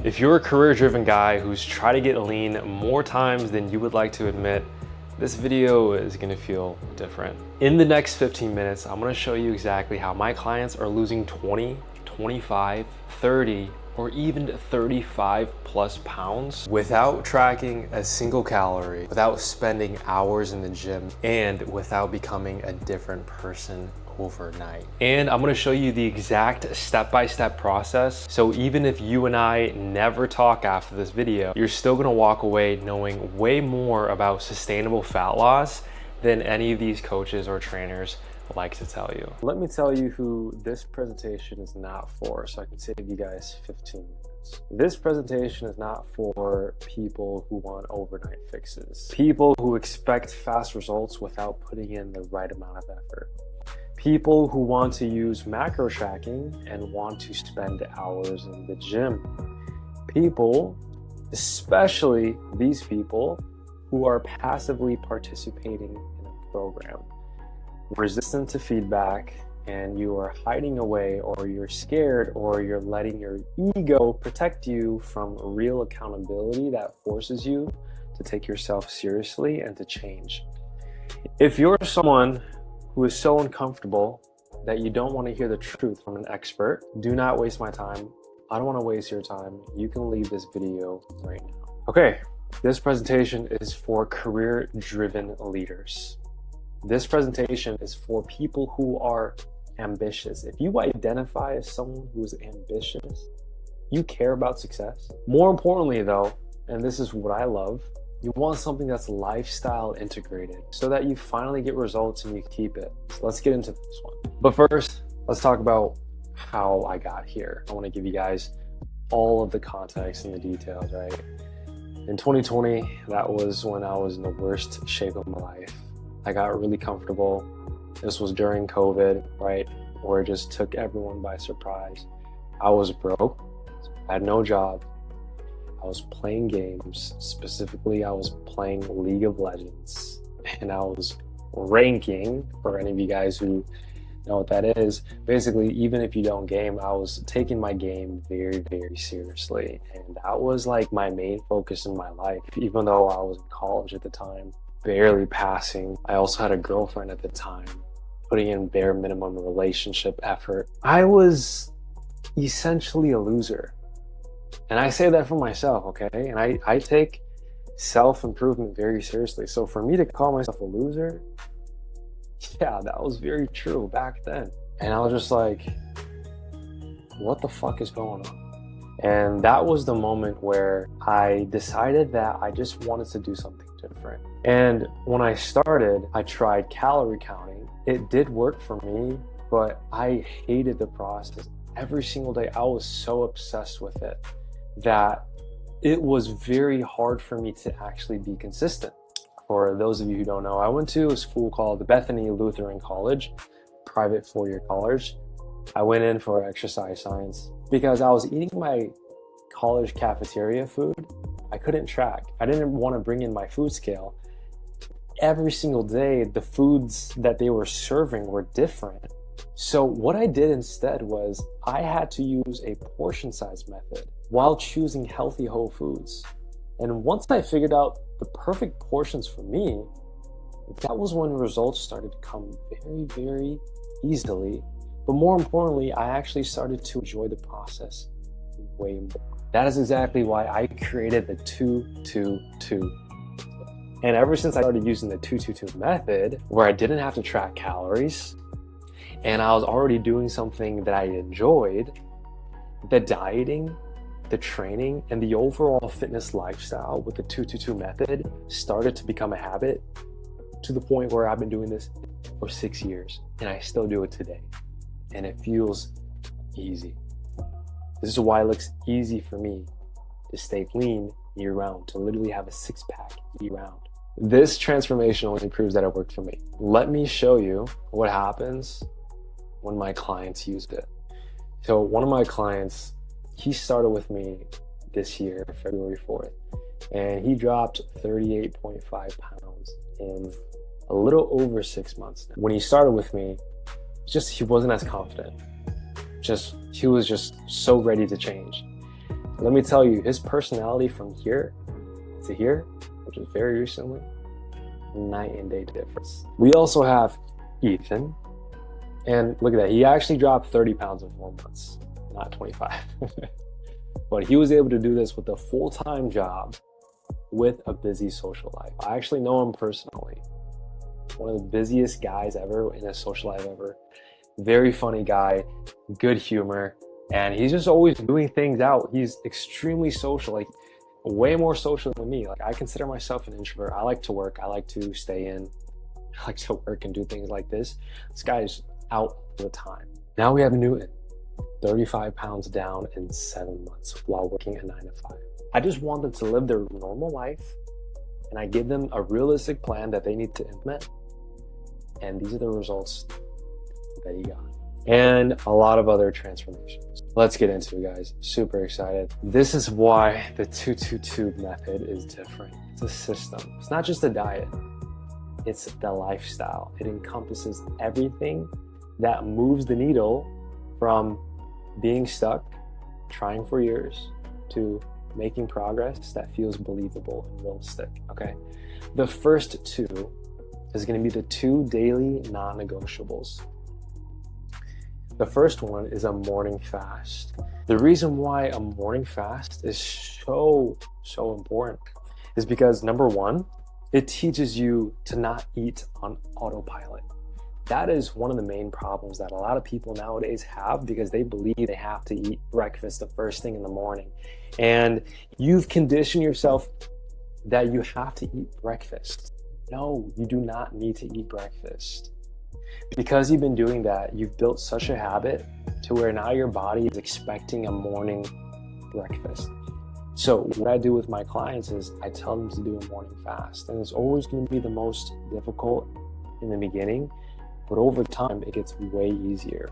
If you're a career-driven guy who's tried to get lean more times than you would like to admit, this video is gonna feel different. In the next 15 minutes, I'm gonna show you exactly how my clients are losing 20, 25, 30, or even 35 plus pounds without tracking a single calorie, without spending hours in the gym, and without becoming a different person overnight. And I'm gonna show you the exact step-by-step process. So even if you and I never talk after this video, you're still gonna walk away knowing way more about sustainable fat loss than any of these coaches or trainers like to tell you. Let me tell you who this presentation is not for, so I can save you guys 15 minutes. This presentation is not for people who want overnight fixes, people who expect fast results without putting in the right amount of effort, people who want to use macro tracking and want to spend hours in the gym, people, especially these people who are passively participating in a program, resistant to feedback, and you are hiding away, or you're scared, or you're letting your ego protect you from real accountability that forces you to take yourself seriously and to change. If you're someone who is so uncomfortable that you don't want to hear the truth from an expert, do not waste my time. I don't want to waste your time. You can leave this video right now. Okay, this presentation is for career-driven leaders. This presentation is for people who are ambitious. If you identify as someone who is ambitious, you care about success. More importantly though, and this is what I love, you want something that's lifestyle integrated so that you finally get results and you keep it. So let's get into this one. But first, let's talk about how I got here. I want to give you guys all of the context and the details, right? In 2020, that was when I was in the worst shape of my life. I got really comfortable. This was during COVID, right? Where it just took everyone by surprise. I was broke, I had no job. I was playing games. Specifically, I was playing League of Legends, and I was ranking, for any of you guys who know what that is. Basically, even if you don't game, I was taking my game very, very seriously. And that was like my main focus in my life, even though I was in college at the time, barely passing. I also had a girlfriend at the time, putting in bare minimum relationship effort. I was essentially a loser. And I say that for myself, okay? And I take self-improvement very seriously. So for me to call myself a loser, yeah, that was very true back then. And I was just like, what the fuck is going on? And that was the moment where I decided that I just wanted to do something different. And when I started, I tried calorie counting. It did work for me, but I hated the process. Every single day, I was so obsessed with it that it was very hard for me to actually be consistent. For those of you who don't know, I went to a school called Bethany Lutheran College, private four-year college. I went in for exercise science because I was eating my college cafeteria food. I couldn't track. I didn't want to bring in my food scale. Every single day, the foods that they were serving were different. So what I did instead was I had to use a portion size method while choosing healthy whole foods. And once I figured out the perfect portions for me, that was when results started to come very, very easily. But more importantly, I actually started to enjoy the process way more. That is exactly why I created the 2-2-2. And ever since I started using the 2-2-2 method, where I didn't have to track calories, and I was already doing something that I enjoyed, the dieting, the training, and the overall fitness lifestyle with the 2-2-2 method started to become a habit, to the point where I've been doing this for 6 years, and I still do it today. And it feels easy. This is why it looks easy for me to stay lean year-round, to literally have a six-pack year-round. This transformation only proves that it worked for me. Let me show you what happens when my clients use it. So one of my clients, he started with me this year, February 4th, and he dropped 38.5 pounds in a little over 6 months now. When he started with me, he wasn't as confident. He was just so ready to change. Let me tell you, his personality from here to here, which is very recently, night and day difference. We also have Ethan, and look at that. He actually dropped 30 pounds in 4 months, not 25. But he was able to do this with a full-time job with a busy social life. I actually know him personally. One of the busiest guys ever in his social life ever. Very funny guy, good humor, and he's just always doing things out. He's extremely social, like way more social than me. Like I consider myself an introvert. I like to work. I like to stay in. I like to work and do things like this. This guy is out all the time. Now we have Newton, 35 pounds down in 7 months while working a 9 to 5. I just want them to live their normal life, and I give them a realistic plan that they need to implement. And these are the results that he got. And a lot of other transformations. Let's get into it, guys. Super excited. This is why the 222 method is different. It's a system. It's not just a diet. It's the lifestyle. It encompasses everything that moves the needle from being stuck, trying for years, to making progress that feels believable and realistic, okay? The first two is gonna be the 2 daily non-negotiables. The first one is a morning fast. The reason why a morning fast is so important is because number one, it teaches you to not eat on autopilot. That is one of the main problems that a lot of people nowadays have, because they believe they have to eat breakfast the first thing in the morning. And you've conditioned yourself that you have to eat breakfast. No, you do not need to eat breakfast. Because you've been doing that, you've built such a habit to where now your body is expecting a morning breakfast. So what I do with my clients is I tell them to do a morning fast. And it's always going to be the most difficult in the beginning, but over time it gets way easier.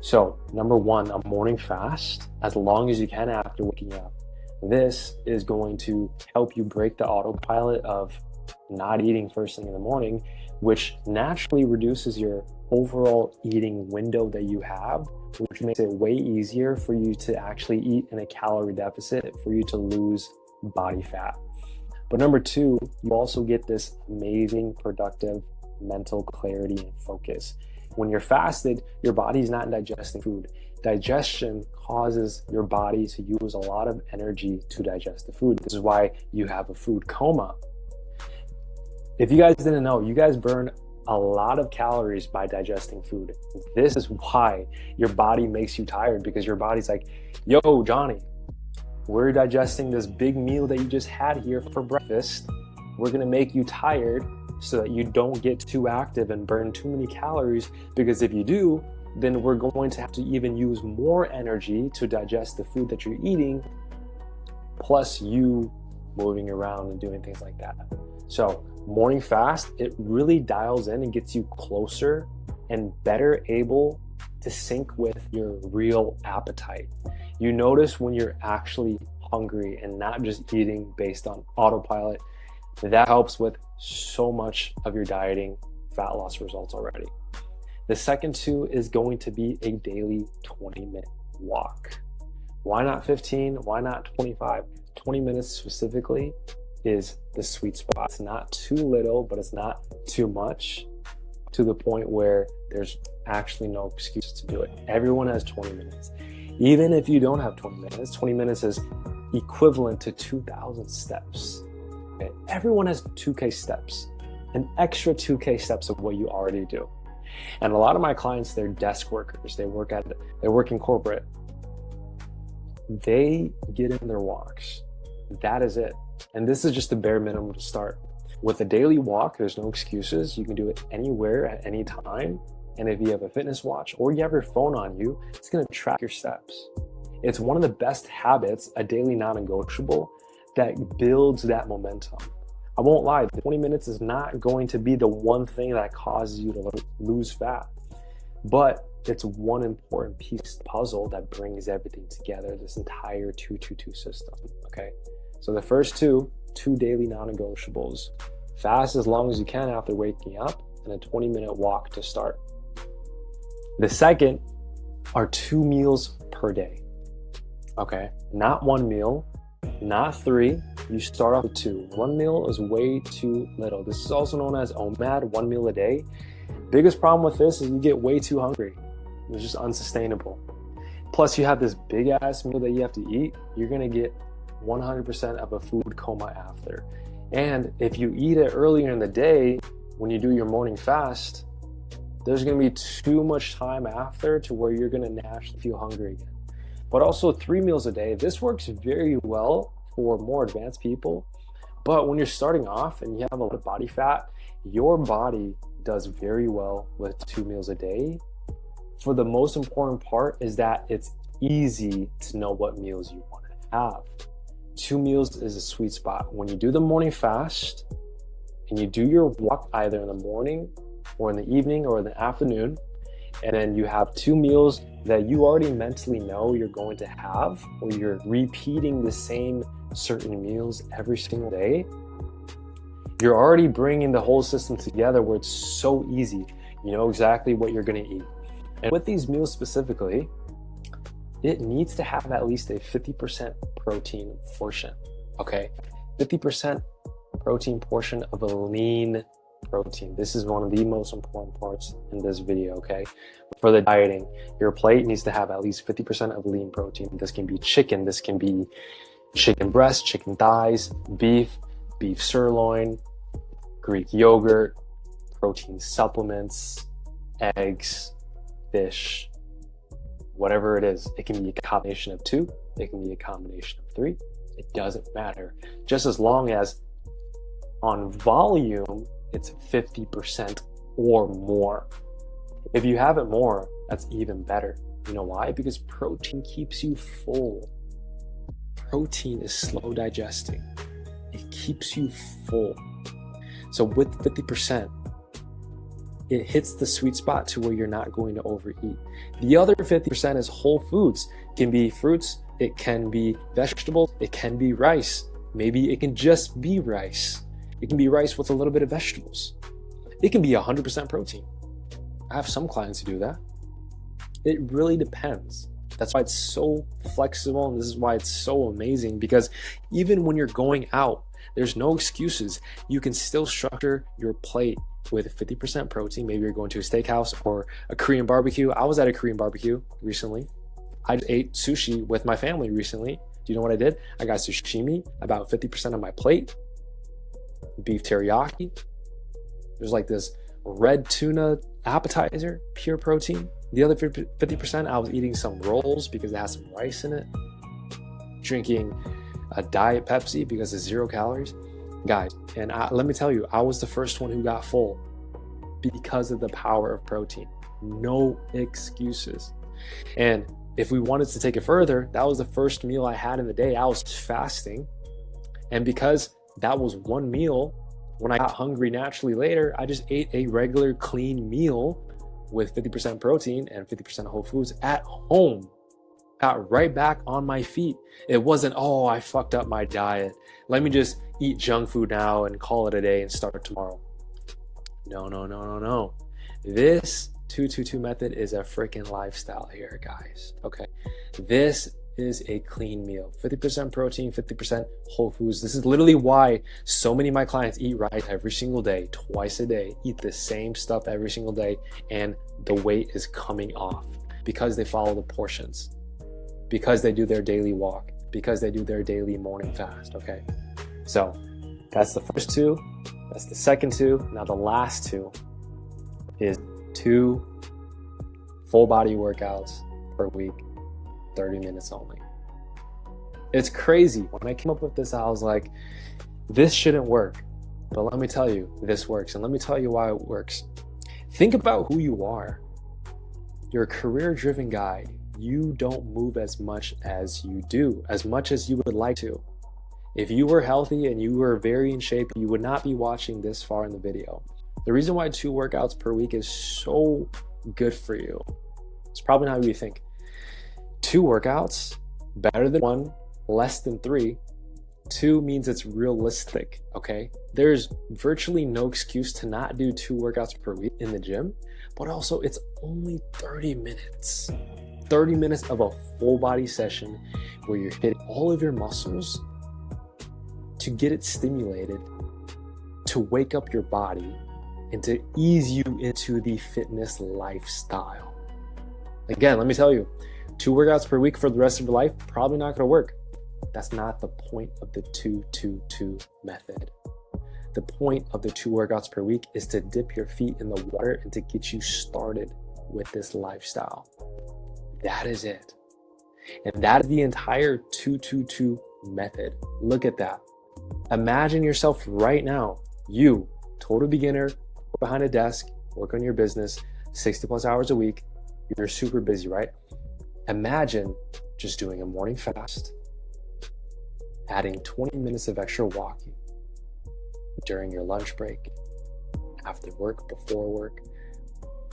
So number one, a morning fast, as long as you can after waking up. This is going to help you break the autopilot of not eating first thing in the morning, which naturally reduces your overall eating window that you have, which makes it way easier for you to actually eat in a calorie deficit, for you to lose body fat. But number two, you also get this amazing, productive mental clarity and focus. When you're fasted, your body's not digesting food. Digestion causes your body to use a lot of energy to digest the food. This is why you have a food coma. If you guys didn't know, you guys burn a lot of calories by digesting food. This is why your body makes you tired, because your body's like, yo, Johnny, we're digesting this big meal that you just had here for breakfast. We're gonna make you tired so that you don't get too active and burn too many calories, because if you do, then we're going to have to even use more energy to digest the food that you're eating, plus you moving around and doing things like that. So morning fast, it really dials in and gets you closer and better able to sync with your real appetite. You notice when you're actually hungry and not just eating based on autopilot. That helps with so much of your dieting fat loss results already. The second two is going to be a daily 20-minute walk. Why not 15? Why not 25? 20 minutes specifically is the sweet spot. It's not too little, but it's not too much, to the point where there's actually no excuse to do it. Everyone has 20 minutes. Even if you don't have 20 minutes, 20 minutes is equivalent to 2,000 steps. Okay? Everyone has 2K steps, an extra 2K steps of what you already do. And a lot of my clients, they're desk workers. They work in corporate. They get in their walks. That is it. And this is just the bare minimum to start. With a daily walk, there's no excuses. You can do it anywhere at any time. And if you have a fitness watch or you have your phone on you, it's going to track your steps. It's one of the best habits, a daily non-negotiable, that builds that momentum. I won't lie, 20 minutes is not going to be the one thing that causes you to lose fat, but it's one important piece of the puzzle that brings everything together, this entire 222 system, okay? So the first two daily non-negotiables: fast as long as you can after waking up, and a 20-minute walk to start. The second are 2 meals per day. okay? Not one meal, not three. You start off with two. One meal is way too little. This is also known as OMAD, one meal a day. Biggest problem with this is you get way too hungry. It's just unsustainable. Plus you have this big ass meal that you have to eat. You're gonna get 100% of a food coma after. And if you eat it earlier in the day, when you do your morning fast, there's gonna be too much time after to where you're gonna naturally feel hungry again. But also 3 meals a day, this works very well for more advanced people. But when you're starting off and you have a lot of body fat, your body does very well with 2 meals a day. For the most important part is that it's easy to know what meals you want to have. 2 meals is a sweet spot. When you do the morning fast and you do your walk either in the morning or in the evening or in the afternoon, and then you have 2 meals that you already mentally know you're going to have, or you're repeating the same certain meals every single day, you're already bringing the whole system together where it's so easy. You know exactly what you're going to eat. And with these meals specifically, it needs to have at least a 50% protein portion, okay? 50% protein portion of a lean protein. This is one of the most important parts in this video, okay? For the dieting, your plate needs to have at least 50% of lean protein. This can be chicken, this can be chicken breast, chicken thighs, beef sirloin, Greek yogurt, protein supplements, eggs, fish, whatever it is. It can be a combination of 2, it can be a combination of 3. It doesn't matter. Just as long as on volume, it's 50% or more. If you have it more, that's even better. You know why? Because protein keeps you full. Protein is slow digesting. It keeps you full. So with 50%, it hits the sweet spot to where you're not going to overeat. The other 50% is whole foods. It can be fruits, it can be vegetables, it can be rice. Maybe it can just be rice. It can be rice with a little bit of vegetables. It can be 100% protein. I have some clients who do that. It really depends. That's why it's so flexible, and this is why it's so amazing, because even when you're going out, there's no excuses. You can still structure your plate with 50% protein. Maybe you're going to a steakhouse or a Korean barbecue. I was at a Korean barbecue recently. I just ate sushi with my family recently. Do you know what I did? I got sashimi, about 50% of my plate, beef teriyaki. There's like this red tuna appetizer, pure protein. The other 50%, I was eating some rolls because it has some rice in it, drinking a diet Pepsi because it's 0 calories. Guys, and let me tell you, I was the first one who got full because of the power of protein. No excuses. And if we wanted to take it further, that was the first meal I had in the day. I was fasting. And because that was one meal, when I got hungry naturally later, I just ate a regular clean meal with 50% protein and 50% whole foods at home. Got right back on my feet. It wasn't, oh, I fucked up my diet. Let me just eat junk food now and call it a day and start tomorrow. No. This 2-2-2 method is a freaking lifestyle here, guys. Okay. This is a clean meal. 50% protein, 50% whole foods. This is literally why so many of my clients eat rice every single day, twice a day, eat the same stuff every single day, and the weight is coming off because they follow the portions, because they do their daily walk, because they do their daily morning fast, okay? So that's the first 2. That's the second 2. Now the last 2 is 2 full body workouts per week, 30 minutes only. It's crazy. When I came up with this, I was like, this shouldn't work. But let me tell you, this works. And let me tell you why it works. Think about who you are. You're a career-driven guy. You don't move as much as you do, as much as you would like to. If you were healthy and you were very in shape, you would not be watching this far in the video. The reason why 2 workouts per week is so good for you, it's probably not what you think. 2 workouts, better than 1, less than 3. 2 means it's realistic, okay? There's virtually no excuse to not do 2 workouts per week in the gym, but also it's only 30 minutes. 30 minutes of a full body session where you're hitting all of your muscles to get it stimulated, to wake up your body, and to ease you into the fitness lifestyle. Again, let me tell you, 2 workouts per week for the rest of your life, probably not gonna work. That's not the point of the 2-2-2 method. The point of the 2 workouts per week is to dip your feet in the water and to get you started with this lifestyle. That is it. And that is the entire 2-2-2 method. Look at that. Imagine yourself right now, you, total beginner, behind a desk, work on your business, 60 plus hours a week. You're super busy, right? Imagine just doing a morning fast, adding 20 minutes of extra walking during your lunch break, after work, before work.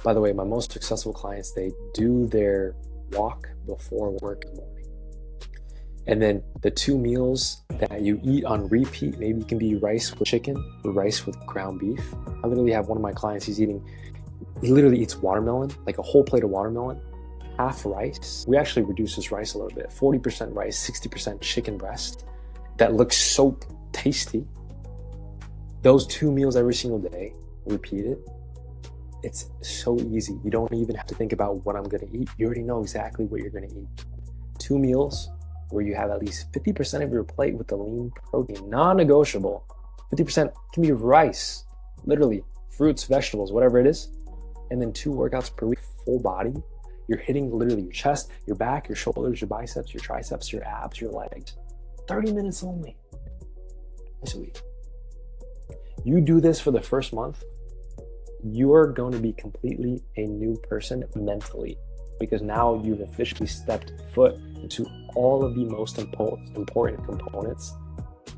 By the way, my most successful clients, they do their walk before work in the morning. And then the 2 meals that you eat on repeat, maybe it can be rice with chicken or rice with ground beef. I literally have one of my clients, he literally eats watermelon, like a whole plate of watermelon, half rice. We actually reduce this rice a little bit, 40% rice, 60% chicken breast. That looks so tasty. Those 2 meals every single day, repeat it. It's so easy. You don't even have to think about what I'm gonna eat. You already know exactly what you're gonna eat. 2 meals where you have at least 50% of your plate with the lean protein, non-negotiable. 50% can be rice, literally fruits, vegetables, whatever it is. And then 2 workouts per week, full body. You're hitting literally your chest, your back, your shoulders, your biceps, your triceps, your abs, your legs. 30 minutes only. Twice a week. You do this for the first month, you're going to be completely a new person mentally, because now you've officially stepped foot into all of the most important components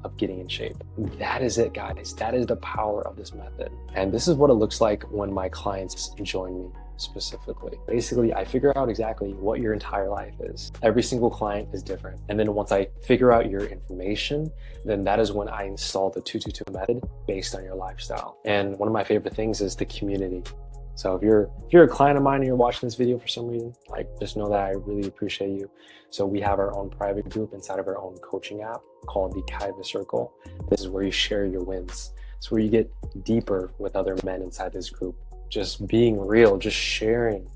of getting in shape. That is it, guys. That is the power of this method. And this is what it looks like when my clients join me specifically. Basically, I figure out exactly what your entire life is. Every single client is different. And then once I figure out your information, then that is when I install the 2-2-2 method based on your lifestyle. And one of my favorite things is the community. So if you're a client of mine and you're watching this video for some reason, like, just know that I really appreciate you. So we have our own private group inside of our own coaching app called the Kaiva Circle. This is where you share your wins. It's where you get deeper with other men inside this group. Just being real, just sharing,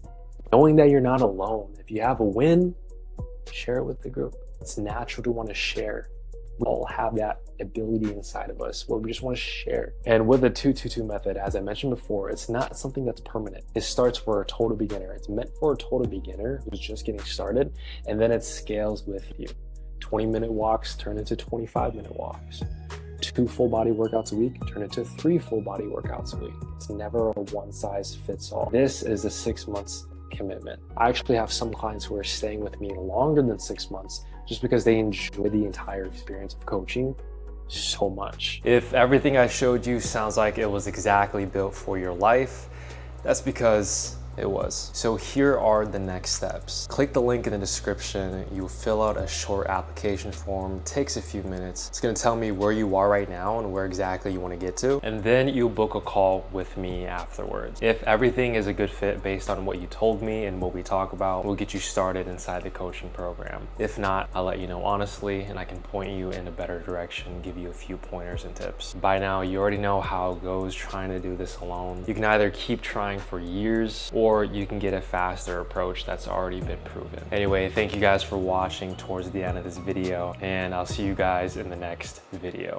knowing that you're not alone. If you have a win, share it with the group. It's natural to want to share. We all have that ability inside of us where we just want to share. And with the 2-2-2 method, as I mentioned before, it's not something that's permanent. It starts for a total beginner. It's meant for a total beginner who's just getting started, and then it scales with you. 20-minute walks turn into 25-minute walks. 2 full body workouts a week turn into 3 full body workouts a week. It's never a one size fits all. This is a 6 months commitment. I actually have some clients who are staying with me longer than 6 months just because they enjoy the entire experience of coaching so much. If everything I showed you sounds like it was exactly built for your life, that's because it was. So here are the next steps. Click the link in the description. You fill out a short application form. It takes a few minutes. It's gonna tell me where you are right now and where exactly you wanna get to. And then you book a call with me afterwards. If everything is a good fit based on what you told me and what we talk about, we'll get you started inside the coaching program. If not, I'll let you know honestly, and I can point you in a better direction, give you a few pointers and tips. By now, you already know how it goes trying to do this alone. You can either keep trying for years, or you can get a faster approach that's already been proven. Anyway, thank you guys for watching towards the end of this video, and I'll see you guys in the next video.